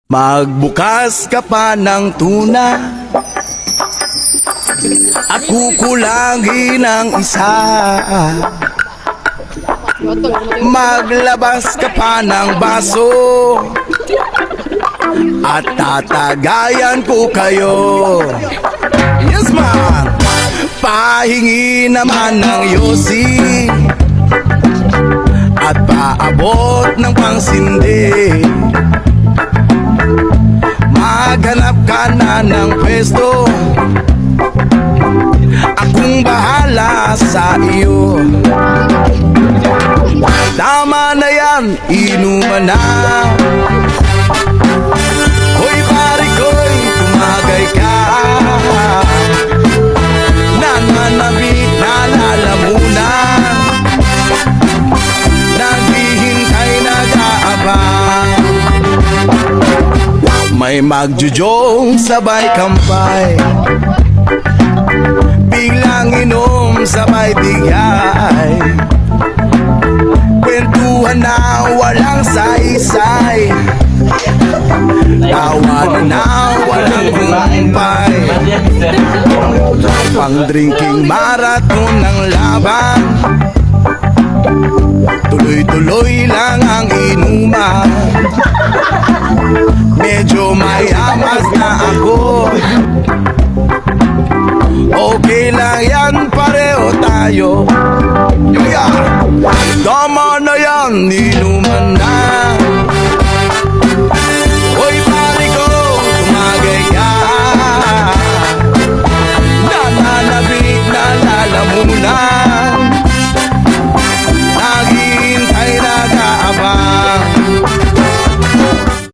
Magbukas ka pa ng tuna at kukulangin ng isa. Maglabas ka pa ng baso at tatagayan ko kayo. Yes man! Pahingi naman ng yosi at paabot ng pangsindi. Maghanap ka na ng pwesto, akong bahala sa iyo. Tama na yan, inuman na. Hoy pare ko'y tumagay ka. Nananabik na lalamunan, naghihintay nag-aabang. May magjujong sabay kampay, biglang inom sabay bigay. Kwentuhan na walang saysay, tawanan na walang humpay. Pang drinking marathon ng laban, tuloy-tuloy lang ang inuman. Medyo mayamas na ako, okay lang yan, pareho tayo. Yeah. Tama na yan, inuman na.